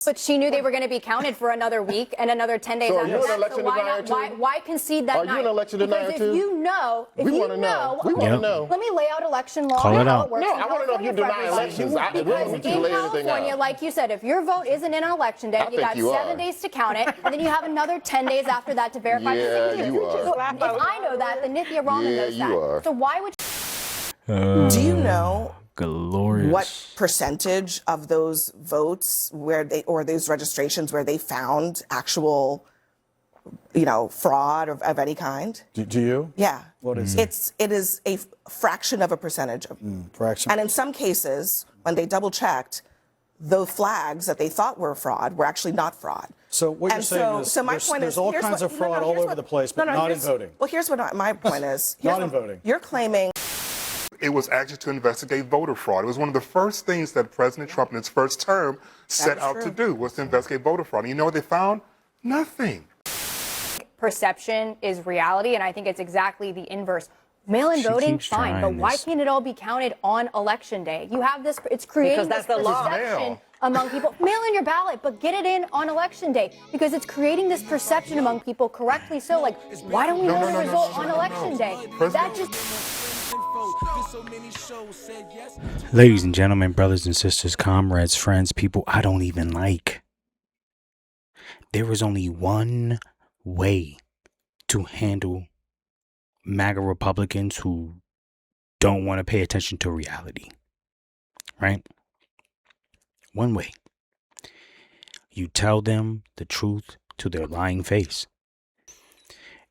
But she knew they were going to be counted for another week and another 10 days So after you're an that. election So why denier not? too? Why concede that Are night? you an election denier Because too? if you know, We wanna know. We okay, wanna know. let me lay out election law Call and it how out. it works. No, in I wanna know if you California for deny everybody. elections. I really Because want you to in lay anything California, out. like you said, if your vote isn't in on election day, I you think got you 7 are. days to count it, and then you have another 10 days after that to verify the Yeah, signatures. you are. So if I know that, then Nithya Raman Yeah, knows you that. are. So why would Do you know Glorious. what percentage of those votes where they, or those registrations where they found actual, fraud of any kind? Do you? Yeah. What is It is a fraction of a percentage. fraction? And in some cases, when they double checked, the flags that they thought were fraud were actually not fraud. So what you're And saying is so my there's, point there's is, all here's kinds what- of fraud no, all here's over what- the place, but no, not in here's- voting. Well, here's what my point is. Not in voting. You're claiming It was actually to investigate voter fraud. It was one of the first things that President Trump in his first term set is out to true. do, was to investigate voter fraud. And you know what they found? Nothing. perception is reality, and I think it's exactly the inverse. Mail-in She voting, keeps fine, but trying why this. can't it all be counted on election day? You have this, it's creating Because that's this the law. perception Mail. among people. Mail in your ballot, but get it in on election day, because it's creating this perception among people, correctly so. Like, why don't we know the result on election day? That just Ladies and gentlemen, brothers and sisters, comrades, friends, people I don't even like. There is only one way to handle MAGA Republicans who don't want to pay attention to reality. Right? One way. You tell them the truth to their lying face.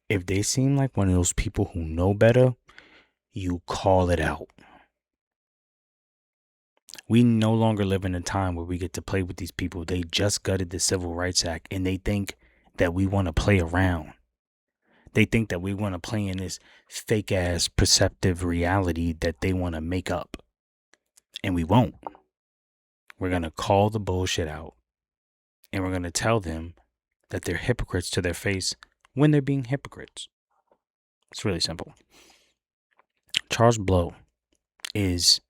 If they seem like one of those people who know better, you call it out. We no longer live in a time where we get to play with these people. They just gutted the Civil Rights Act, and they think that we want to play around. They think that we want to play in this fake ass perceptive reality that they want to make up. And we won't. We're going to call the bullshit out. And we're going to tell them that they're hypocrites to their face when they're being hypocrites. It's really simple. Charles Blow is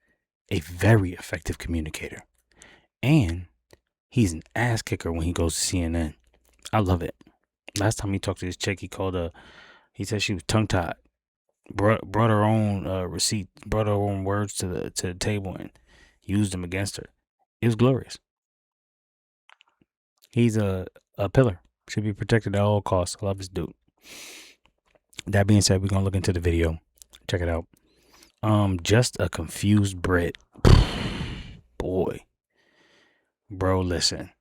a very effective communicator. And he's an ass kicker when he goes to CNN. I love it. Last time he talked to this chick, he said she was tongue-tied. Brought her own receipt, brought her own words to the table and used them against her. It was glorious. He's a pillar. Should be protected at all costs. I love this dude. That being said, we're going to look into the video. Check it out. Just a confused Brit. Boy. Bro, listen.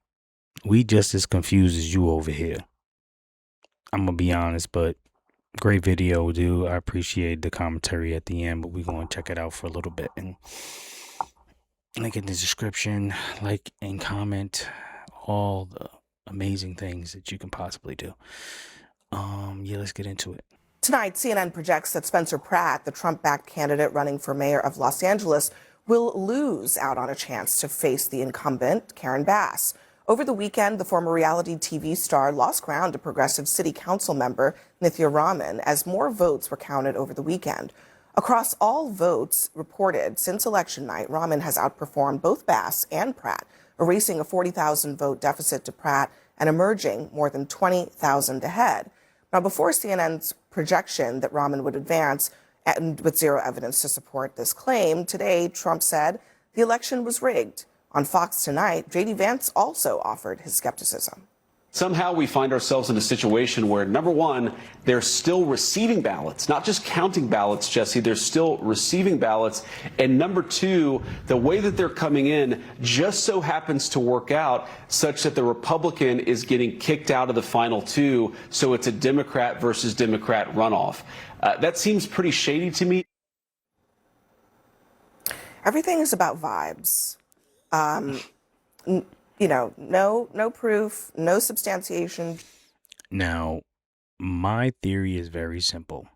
We just as confused as you over here. I'm going to be honest, but great video, dude. I appreciate the commentary at the end, but we're going to check it out for a little bit. And link in the description, like and comment all the amazing things that you can possibly do. Yeah, let's get into it. tonight, CNN projects that Spencer Pratt, the Trump-backed candidate running for mayor of Los Angeles, will lose out on a chance to face the incumbent, Karen Bass. Over the weekend, the former reality TV star lost ground to progressive city council member Nithya Raman as more votes were counted over the weekend. Across all votes reported since election night, Raman has outperformed both Bass and Pratt, erasing a 40,000 vote deficit to Pratt and emerging more than 20,000 ahead. Now, before CNN's projection that Raman would advance, and with zero evidence to support this claim, today Trump said the election was rigged. On Fox Tonight, J.D. Vance also offered his skepticism. Somehow we find ourselves in a situation where, number one, they're still receiving ballots, not just counting ballots, Jesse, they're still receiving ballots. And number two, the way that they're coming in just so happens to work out such that the Republican is getting kicked out of the final two. So it's a Democrat versus Democrat runoff. That seems pretty shady to me. Everything is about vibes. No proof, no substantiation. Now, my theory is very simple.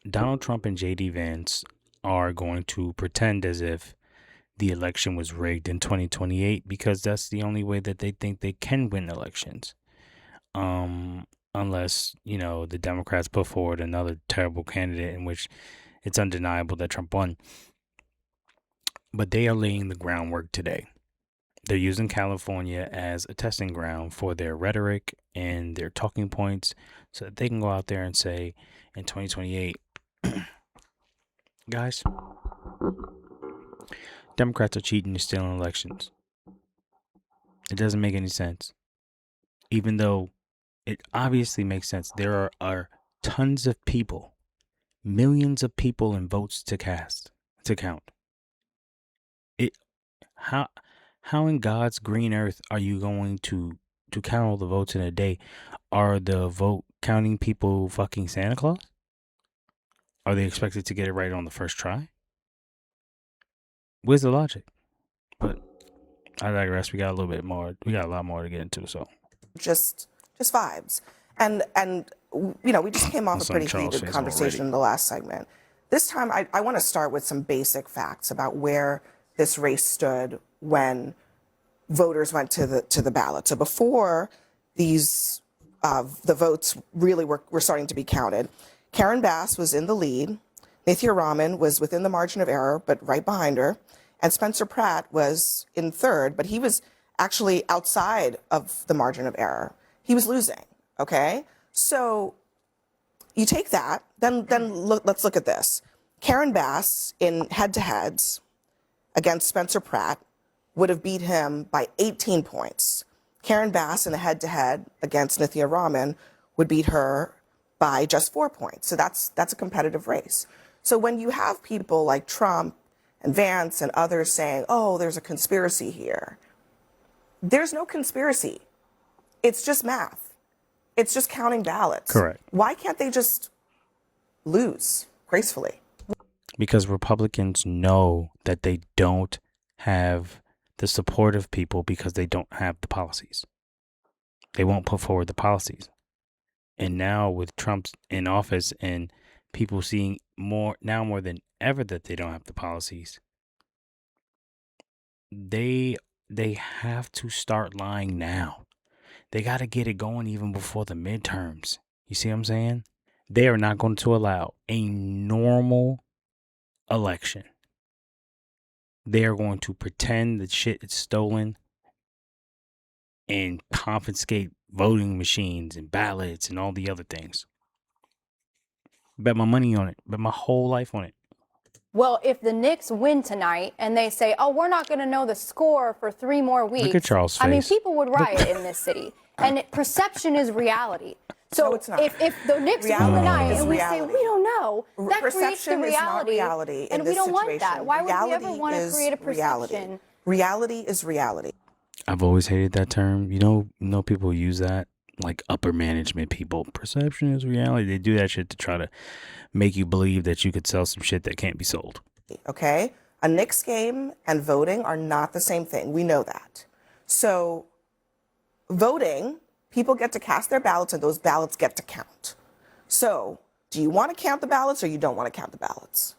Donald Trump and J.D. Vance are going to pretend as if the election was rigged in 2028 because that's the only way that they think they can win elections. Unless, the Democrats put forward another terrible candidate in which it's undeniable that Trump won. But they are laying the groundwork today. They're using California as a testing ground for their rhetoric and their talking points so that they can go out there and say in 2028, guys, Democrats are cheating and stealing elections. It doesn't make any sense. Even though it obviously makes sense. There are tons of people, millions of people and votes to count. How in God's green earth are you going to count all the votes in a day? Are the vote counting people fucking Santa Claus? Are they expected to get it right on the first try? Where's the logic? But I digress. We got a lot more to get into, so just vibes. And you know, we just came off a pretty heated conversation in the last segment. This time I want to start with some basic facts about where this race stood when voters went to the ballot. So before these the votes really were starting to be counted, Karen Bass was in the lead, Nithya Raman was within the margin of error but right behind her, and Spencer Pratt was in third, but he was actually outside of the margin of error. He was losing, okay? So you take that, then let's look at this. Karen Bass in head-to-heads against Spencer Pratt would have beat him by 18 points. Karen Bass in the head-to-head against Nithya Raman would beat her by just 4 points. So that's a competitive race. So when you have people like Trump and Vance and others saying, oh, there's a conspiracy here, there's no conspiracy. It's just math. It's just counting ballots. Correct. Why can't they just lose gracefully? Because Republicans know that they don't have the support of people because they don't have the policies. They won't put forward the policies. And now with Trump in office and people seeing more than ever that they don't have the policies, they have to start lying now. They got to get it going even before the midterms. You see what I'm saying? They are not going to allow a normal election. They are going to pretend that shit is stolen and confiscate voting machines and ballots and all the other things. Bet my money on it. Bet my whole life on it. Well, if the Knicks win tonight and they say, oh, we're not going to know the score for 3 more weeks. Look at Charles' face. I mean, people would riot in this city. And perception is reality. So No, it's not. if the Knicks win Reality tonight is and we reality. say, we don't know, that creates the Perception is not reality in and we this don't want situation. that. Why would we ever Reality want to is create a reality. perception? Reality is reality. I've always hated that term. You know people use that, like upper management people. Perception is reality. They do that shit to try to make you believe that you could sell some shit that can't be sold. Okay? A Knicks game and voting are not the same thing. We know that. So voting, people get to cast their ballots and those ballots get to count. So do you want to count the ballots or you don't want to count the ballots?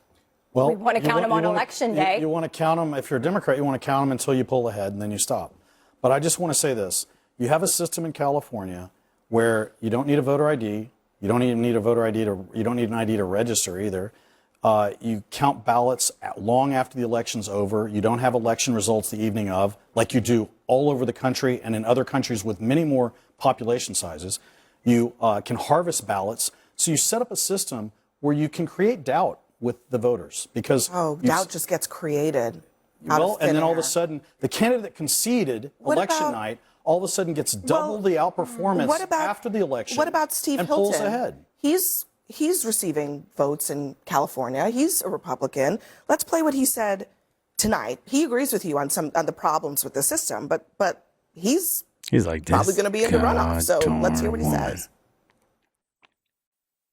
Well, We want to count them on election day. You want to count them, if you're a Democrat, you want to count them until you pull ahead and then you stop. But I just want to say this. You have a system in California where you don't need a voter ID. You don't even need a voter ID you don't need an ID to register either. You count ballots long after the election's over. You don't have election results the evening of, like you do all over the country and in other countries with many more population sizes. You can harvest ballots. So you set up a system where you can create doubt with the voters because Doubt just gets created. Well, and then all of a sudden, the candidate that conceded election night all of a sudden gets double the outperformance after the election. What about Steve and Hilton? pulls ahead. He's receiving votes in California. He's a Republican. Let's play what he said tonight. He agrees with you on the problems with the system, but he's like, probably going to be in the runoff. So let's hear what he says.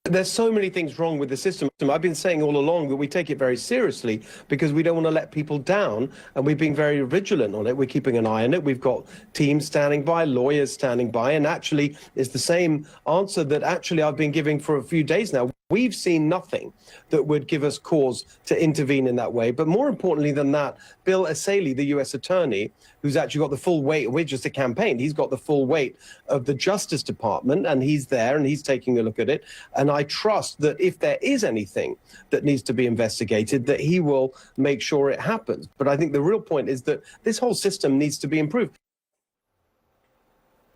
There's so many things wrong with the system. I've been saying all along that we take it very seriously because we don't want to let people down, and we've been very vigilant on it. We're keeping an eye on it. We've got teams standing by, lawyers standing by, and actually it's the same answer that actually I've been giving for a few days now. We've seen nothing that would give us cause to intervene in that way. But more importantly than that, Bill Essayli, the U.S. attorney, who's actually got the full weight, we're just a campaign, he's got the full weight of the Justice Department, and he's there and he's taking a look at it. And I trust that if there is anything that needs to be investigated, that he will make sure it happens. But I think the real point is that this whole system needs to be improved.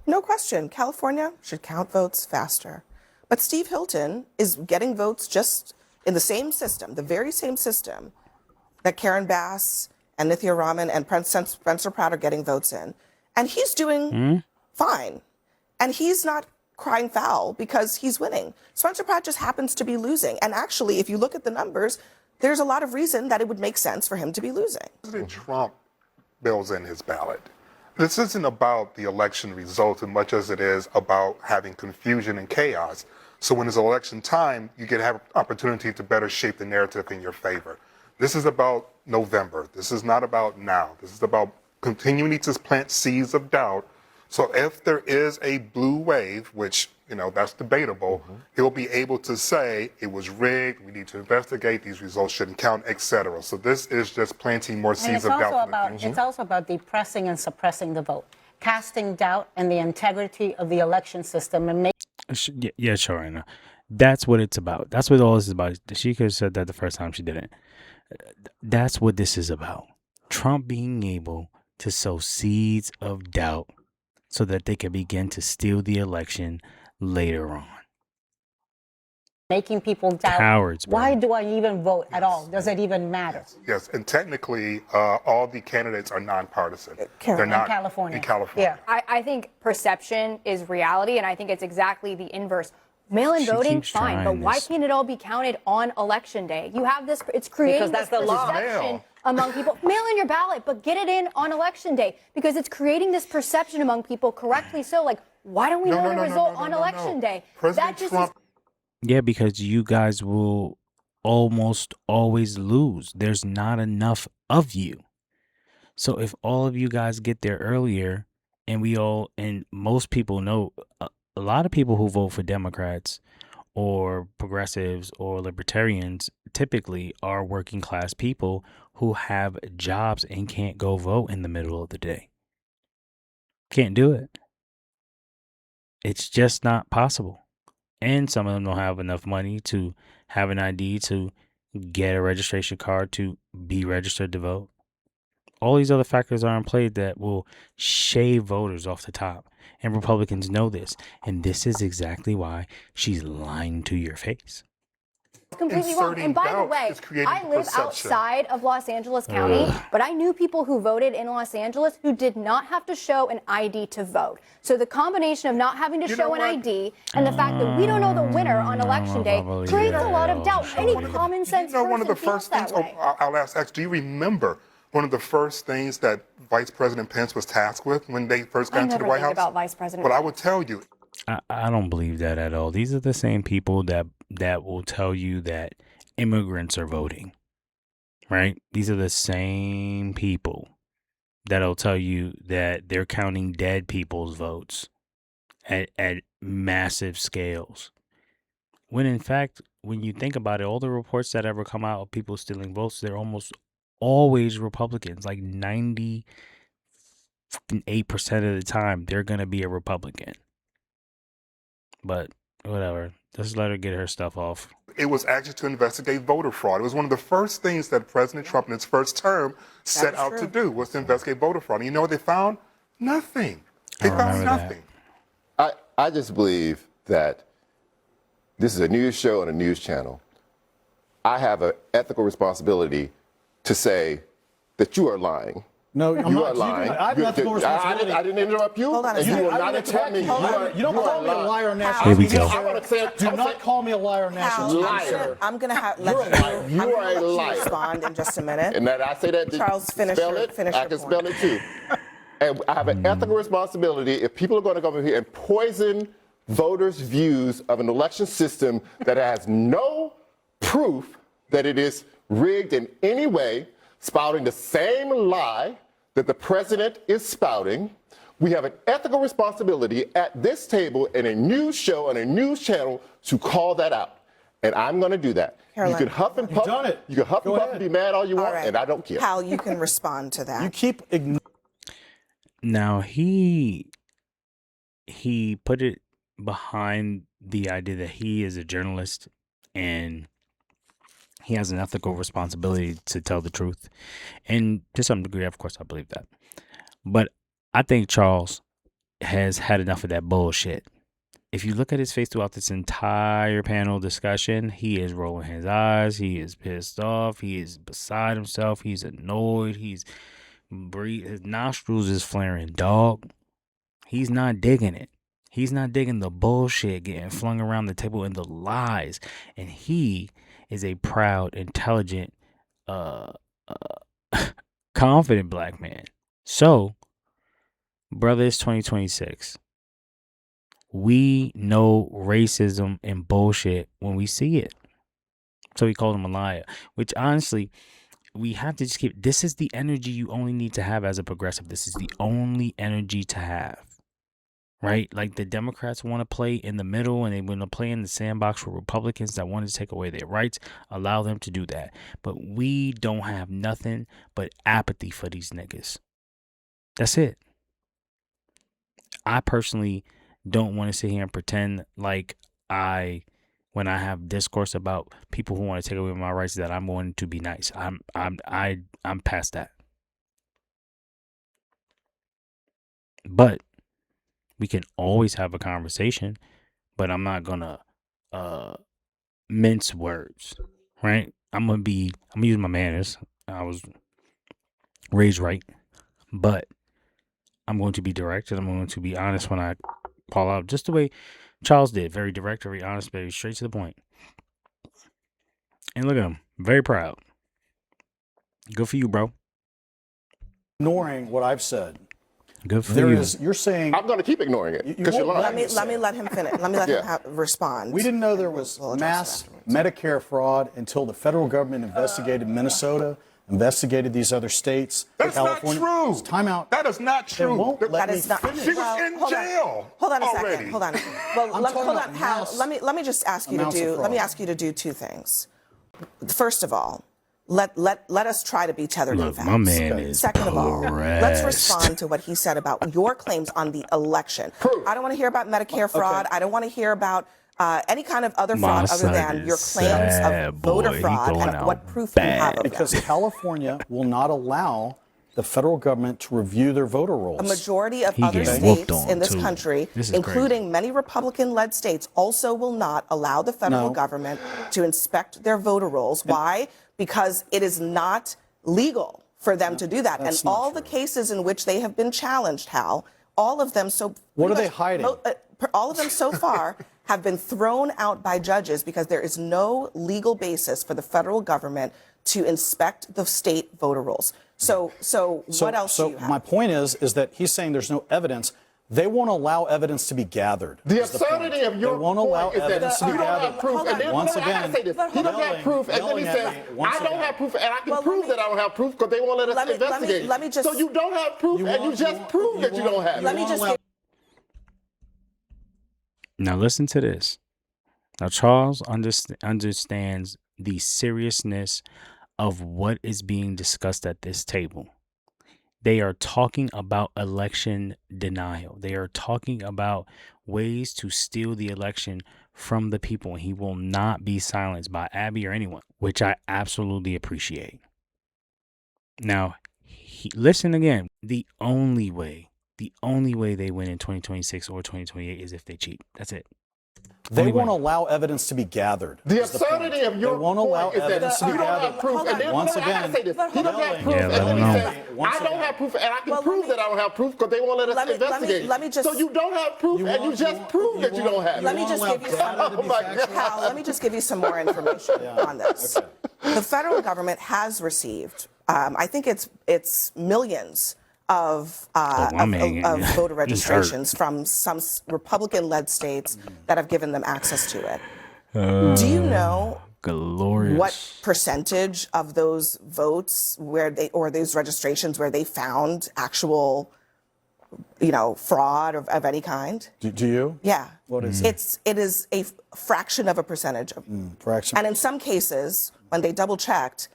No question, California should count votes faster. But Steve Hilton is getting votes just in the same system, the very same system that Karen Bass and Nithya Raman and Spencer Pratt are getting votes in. And he's doing fine. And he's not crying foul because he's winning. Spencer Pratt just happens to be losing. And actually, if you look at the numbers, there's a lot of reason that it would make sense for him to be losing. President Trump bills in his ballot. This isn't about the election result as much as it is about having confusion and chaos. So when it's election time, you get to have an opportunity to better shape the narrative in your favor. This is about November. This is not about now. This is about continuing to plant seeds of doubt. So if there is a blue wave, which, you know, that's debatable, he'll be able to say it was rigged, we need to investigate, these results shouldn't count, etc. So this is just planting more seeds of doubt. It's also about depressing and suppressing the vote, casting doubt in the integrity of the election system and making. Yeah, Sharina. That's what it's about. That's what all this is about. She could have said that the first time she didn't. That's what this is about. Trump being able to sow seeds of doubt so that they can begin to steal the election later on. Making people doubt, Cowards, bro. why do I even vote at all? Does it even matter? Yes, and technically, all the candidates are nonpartisan. They're not California. in California. Yeah. I think perception is reality, and I think it's exactly the inverse. Mail-in She voting, keeps fine, but trying why this. can't it all be counted on election day? You have this, it's creating Because that's this the law. perception Mail. among people. Mail in your ballot, but get it in on election day, because it's creating this perception among people, correctly so, like, why don't we know the result on election day? President That just Trump. Yeah, because you guys will almost always lose. There's not enough of you. So if all of you guys get there earlier, and most people know, a lot of people who vote for Democrats or progressives or libertarians typically are working class people who have jobs and can't go vote in the middle of the day. Can't do it. It's just not possible. And some of them don't have enough money to have an ID to get a registration card to be registered to vote. All these other factors are in play that will shave voters off the top. And Republicans know this. And this is exactly why she's lying to your face. completely wrong. Inserting And by the doubt way, is creating I live perception. outside of Los Angeles County, but I knew people who voted in Los Angeles who did not have to show an ID to vote. So the combination of not having to You know show an what? ID and the fact that we don't know the winner on election day creates a lot of doubt. Any common sense You know, one of the person feels first things, that way. I'll ask X, do you remember one of the first things that Vice President Pence was tasked with when they first got I into the never White think House? about Vice President But I Pence. would tell you, I don't believe that at all. These are the same people that will tell you that immigrants are voting, right? These are the same people that'll tell you that they're counting dead people's votes at massive scales. When in fact, when you think about it, all the reports that ever come out of people stealing votes, they're almost always Republicans. Like 98% of the time, they're going to be a Republican. But whatever. Just let her get her stuff off. it was actually to investigate voter fraud. It was one of the first things that President Trump in his first term set out to do, was to investigate voter fraud. And you know what they found? Nothing. They found remember that. nothing. I just believe that this is a news show and a news channel. I have an ethical responsibility to say that you are lying. No, I'm You not. are lying. I have an ethical responsibility. I didn't interrupt you. Hold on a and you second. will not interrupt me. You don't call me a liar national. Here we go. I want to say Do not call me a liar national. Liar. I'm going to You're a liar. You are a liar. respond in just a minute. And that I say that to Charles, finish spell your- it, finish I your can point. spell it too. And I have an ethical responsibility. If people are going to come over here and poison voters' views of an election system that has no proof that it is rigged in any way, spouting the same lie that the president is spouting, we have an ethical responsibility at this table in a news show and a news channel to call that out. And I'm going to do that. Caroline, you can huff and puff. done it. You can huff Go and puff ahead. and be mad all you want, right. and I don't care. Hal, you can respond to that. You keep ignoring. Now he put it behind the idea that he is a journalist and he has an ethical responsibility to tell the truth. And to some degree, of course, I believe that. But I think Charles has had enough of that bullshit. If you look at his face throughout this entire panel discussion, he is rolling his eyes. He is pissed off. He is beside himself. He's annoyed. His nostrils is flaring, dog. He's not digging it. He's not digging the bullshit getting flung around the table and the lies. And he is a proud, intelligent, confident black man. So, brother, it's 2026. We know racism and bullshit when we see it. So he called him a liar, which honestly, we have to just keep. This is the energy you only need to have as a progressive. This is the only energy to have. Right? Like the Democrats want to play in the middle and they want to play in the sandbox for Republicans that want to take away their rights. Allow them to do that. But we don't have nothing but apathy for these niggas. That's it. I personally don't want to sit here and pretend like when I have discourse about people who want to take away my rights, that I'm going to be nice. I'm past that. But we can always have a conversation, but I'm not gonna mince words, right? I'm gonna use my manners. I was raised right, but I'm going to be direct and I'm going to be honest when I call out, just the way Charles did. Very direct, very honest, very straight to the point. And look at him, very proud. Good for you, bro. Ignoring what I've said. Good for you. You're saying I'm going to keep ignoring it because you're lying. Let me let him finish. Let me let him respond. we didn't know there was We'll address mass Medicare fraud until the federal government investigated Minnesota, investigated these other states. That's California. not true. Time out. That is not They true. won't let That me is not. finish. She was in hold jail On. Hold on a already. second. Hold on. Well, I'm talking hold about on, Hal. mass Let me just ask you to amounts of do. Let me fraud. ask you to do two things. First of all, let us try to be tethered in Look, facts. my man is Second of all, let's pressed. respond to what he said about your claims on the election. I don't want to hear about Medicare fraud. I don't want to hear about any kind of other fraud other than your claims of voter fraud and what proof you have of Because that. California will not allow the federal government to review their voter rolls. A majority of He other getting whooped states on, in this too. country, This is including many Republican-led states, also will not allow the federal No. government to inspect their voter rolls. Why? Because it is not legal for them to do that. And that's not all the true. cases in which they have been challenged, Hal, all of them What are they hiding? all of them so far have been thrown out by judges because there is no legal basis for the federal government to inspect the state voter rolls. So what else do you have? My point is that he's saying there's no evidence. They won't allow evidence to be gathered. The is point. absurdity of your They won't allow point is that evidence to you be don't gathered. have proof. And then, Once I gotta again, say this. He doesn't have proof, and then he yelling at says, me once I don't again. have proof, and I can Well, prove that I don't have proof because they won't let us investigate. let me just- So you don't have proof, You and you won't- just you proved won't- that you don't have Let it. me just allow- give Now listen to this. Now Charles understands the seriousness of what is being discussed at this table. They are talking about election denial. They are talking about ways to steal the election from the people. And he will not be silenced by Abby or anyone, which I absolutely appreciate. Now, listen again. The only way they win in 2026 or 2028 is if they cheat. That's it. They Only won't way. allow evidence to be gathered. The is the point. absurdity of your They won't allow point is that evidence to be you don't have gathered. proof. And then, Once I gotta again, say this. He doesn't have proof, Yeah, and let then him he know. says, Once I don't again. have proof, and I can Well, prove that I don't have proof because they won't let us investigate. let me just- So you don't have proof, You and you won't- just you proved that you won't- don't have Let it. me just allow give you data some. to be Oh, my factual. God. Hal, let me just give you some more information on this. Okay. The federal government has received, I think it's millions of my man, of voter he's registrations from some Republican-led states that have given them access to it. Do you know Glorious. what percentage of those votes those registrations where they found actual fraud of any kind. Do you? Yeah. What is it is a fraction of a percentage of, Fraction. and in some cases, when they double checked,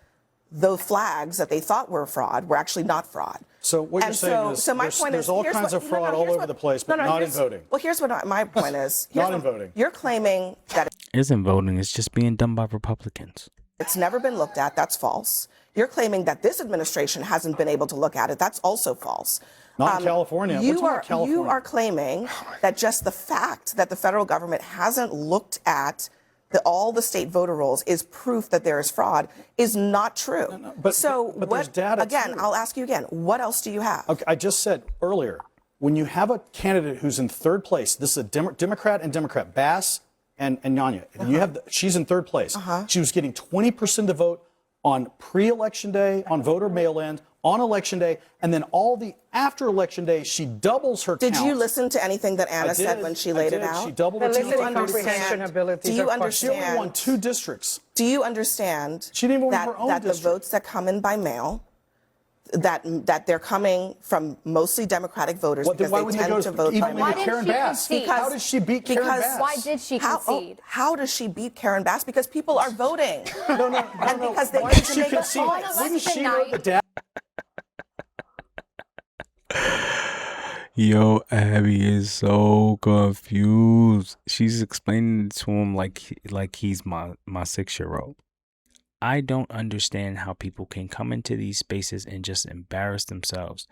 the flags that they thought were fraud were actually not fraud. So what you're And saying is so my there's, point there's is, all here's kinds what- of no, no, fraud here's all over what- the place, no, but no, not in here's- voting. Well, here's what my point is. Not in voting. You're claiming that Isn't voting, it's just being done by Republicans. it's never been looked at. That's false. You're claiming that this administration hasn't been able to look at it. That's also false. Not in California. We're talking about California. You are claiming that just the fact that the federal government hasn't looked at all the state voter rolls is proof that there is fraud is not true. but what, there's data, again, too. I'll ask you again, what else do you have? Okay, I just said earlier, when you have a candidate who's in third place, this is a Democrat and Democrat, Bass and Nyanya. And you have she's in third place. She was getting 20% of the vote on pre-election day, on voter mail-in, on election day, and then all the after election day, she doubles her Did count. you listen to anything that Anna said when she laid it out? She doubled her Do you count. understand? Do you She only understand? won 2 districts. Do you understand She didn't even win that, her own that the district. votes that come in by mail, that they're coming from mostly Democratic voters What, then because why they wouldn't they tend go to vote by even mail? Why with didn't Karen she Bass? concede? How did she beat Karen Bass? Why did she concede? How does she beat Karen Bass? Because people are voting. No, and because they Why need did to she make a concede? choice. Wouldn't she Election know night. the data? Yo, Abby is so confused. She's explaining to him like he's my 6-year-old. I don't understand how people can come into these spaces and just embarrass themselves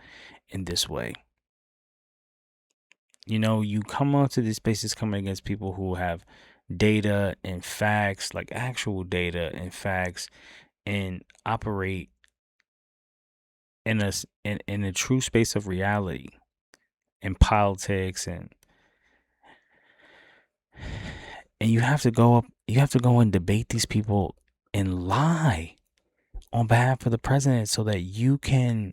in this way. You know, you come onto these spaces coming against people who have data and facts, like actual data and facts, and operate in a true space of reality in politics, and you have to go and debate these people and lie on behalf of the president so that you can.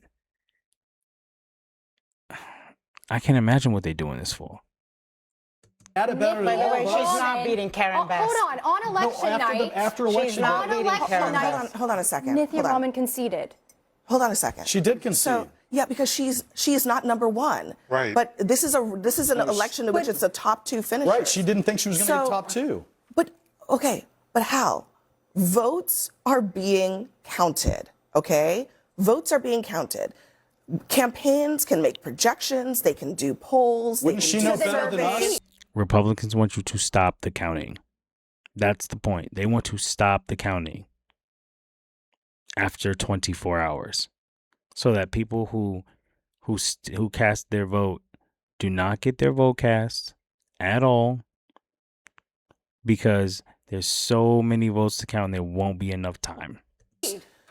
I can't imagine what they're doing this for. Data better than By the all way, of she's us. not beating Karen Bass. Hold on election night. After election not day. beating election Karen night. Bass. Hold on a second. Nithya Hold on. Raman conceded. Hold on a second. She did concede. So yeah, because she is not number one. Right. But this is an election in which it's a top 2 finisher. Right, she didn't think she was going to So- get top 2. But okay, but Hal, votes are being counted. Okay, votes are being counted. Campaigns can make projections. They can do polls. Wouldn't they she can know do better than surveys. us? Republicans want you to stop the counting. That's the point. They want to stop the counting after 24 hours, so that people who cast their vote do not get their vote cast at all, because there's so many votes to count and there won't be enough time.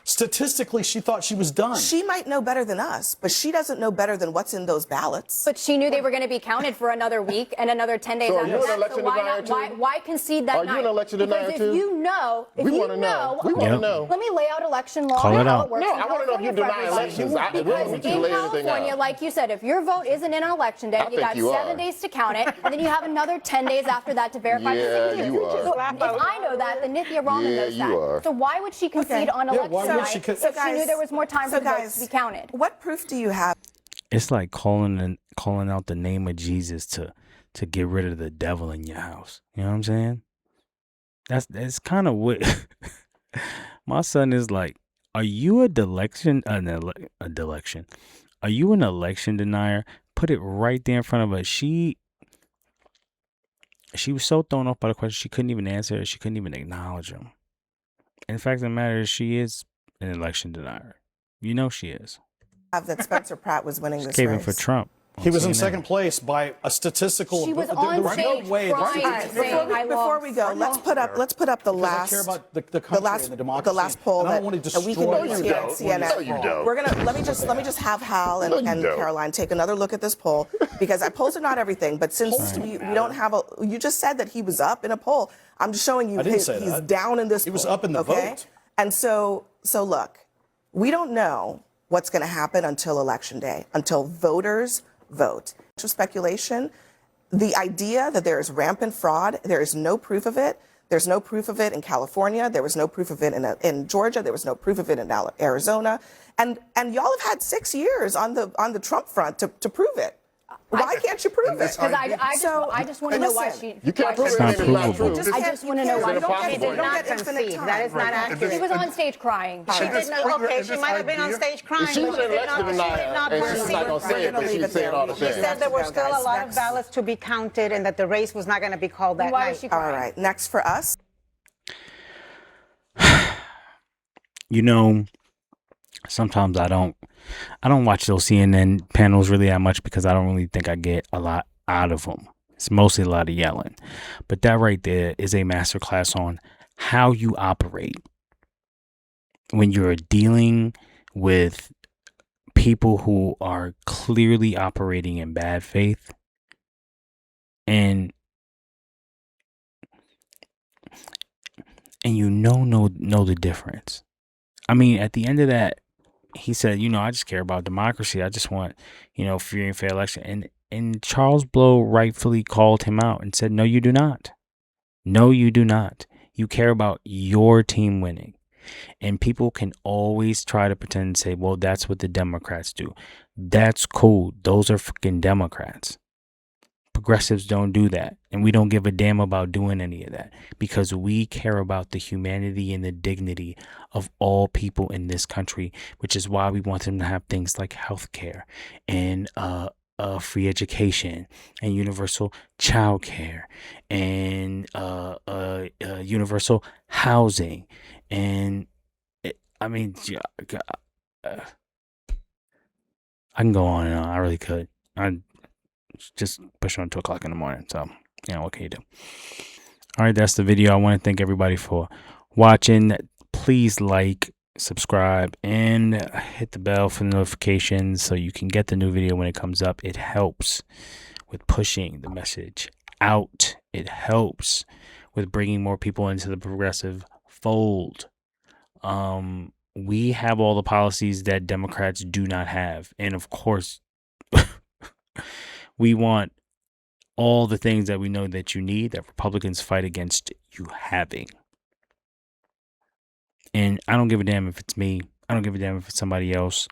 Statistically, she thought she was done. She might know better than us, but she doesn't know better than what's in those ballots. But she knew they were going to be counted for another week and another 10 days So are after you an that. election why denier not? too? Why concede that Are you night? an election denier because too? if you know, We wanna know. We okay, wanna know. Let me lay out election law Call and it how out. it works. No, in I wanna know if you California for deny everybody. elections. We don't Because want you to in lay anything California, out. like you said, if your vote isn't in an election day, I you think got you 7 are. days to count it, and then you have another 10 days after that to verify Yeah, the signatures. you are. So if I know that, then Nithya Raman Yeah, knows you that. are. So why would she concede on Yeah, election why would night she con- if she knew there was more time for the votes to be counted? What proof do you have? It's like calling out the name of Jesus to get rid of the devil in your house. You know what I'm saying? That's kind of what my son is like. Are you a delection? Are you an election denier? Put it right there in front of her. She was so thrown off by the question, she couldn't even answer it. She couldn't even acknowledge him. In fact, the matter is, she is an election denier. You know she is. That Spencer Pratt was winning this Came in race. for Trump. He was in CNN. second place by a statistical. She was there on was stage no way. crying, that- saying, "I Before lost." we go, let's put up the Because last I care about the country and the democracy. the last poll and I that, don't want to that we can destroy use it. here at CNN. No, you don't. We're gonna let me just have Hal and, No, you and don't. Caroline take another look at this poll, because I polls are not everything, but since we don't have you just said that he was up in a poll. I'm just showing you I didn't say he's that. down in this He was poll, up in the okay? vote. And so look, we don't know what's going to happen until Election Day, until voters vote. To speculation, the idea that there is rampant fraud, there is no proof of it. There's no proof of it in California. There was no proof of it in Georgia. There was no proof of it in Arizona. And y'all have had 6 years on the Trump front to prove it. Why can't you prove it? Because I just want to know why she. You can't prove It's not anything not provable. true. I just want to know why. It's impossible. She did not Infinite concede. time. That is not accurate. She was on stage crying. She did not. Okay, she might have been on stage crying, She but was she an did election not. She did denier, not and she's not going to say it, but she's saying all the She things. said there were still a lot of Next. ballots to be counted and that the race was not going to be called that Why night. was she All crying? right, next for us. You know, sometimes I don't watch those CNN panels really that much because I don't really think I get a lot out of them. It's mostly a lot of yelling. But that right there is a masterclass on how you operate when you're dealing with people who are clearly operating in bad faith and you know the difference. I mean, at the end of that, he said, I just care about democracy. I just want, free and fair election. And Charles Blow rightfully called him out and said, no, you do not. No, you do not. You care about your team winning. And people can always try to pretend and say, well, that's what the Democrats do. That's cool. Those are fucking Democrats. Progressives don't do that. And we don't give a damn about doing any of that because we care about the humanity and the dignity of all people in this country, which is why we want them to have things like health care and free education and universal child care and universal housing. And I can go on and on. I really could. Just push on 2 o'clock in the morning. So, what can you do? All right, that's the video. I want to thank everybody for watching. Please like, subscribe, and hit the bell for notifications so you can get the new video when it comes up. It helps with pushing the message out. It helps with bringing more people into the progressive fold. We have all the policies that Democrats do not have. And of course, we want all the things that we know that you need that Republicans fight against you having. And I don't give a damn if it's me. I don't give a damn if it's somebody else.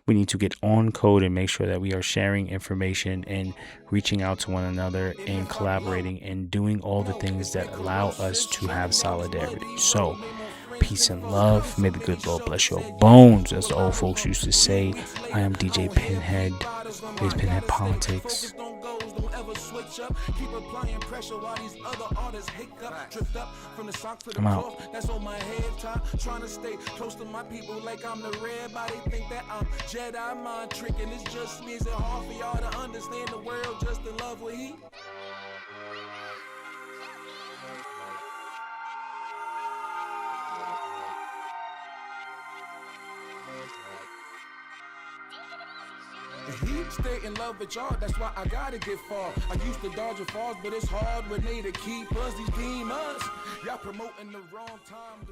We need to get on code and make sure that we are sharing information and reaching out to one another and collaborating and doing all the things that allow us to have solidarity. So, peace and love. May the good Lord bless your bones, as the old folks used to say. I am DJ Pinhead. It's Pinhead Politics. I'm out. That's on my head top. Trying to stay close to my people like I'm the red body. Think that I'm Jedi mind tricking. It's just me. Is it hard for y'all to understand the world just to love what he? He stay in love with y'all, that's why I gotta get far. I used to dodge your falls, but it's hard when they to keep us, these demons. Y'all promoting the wrong time.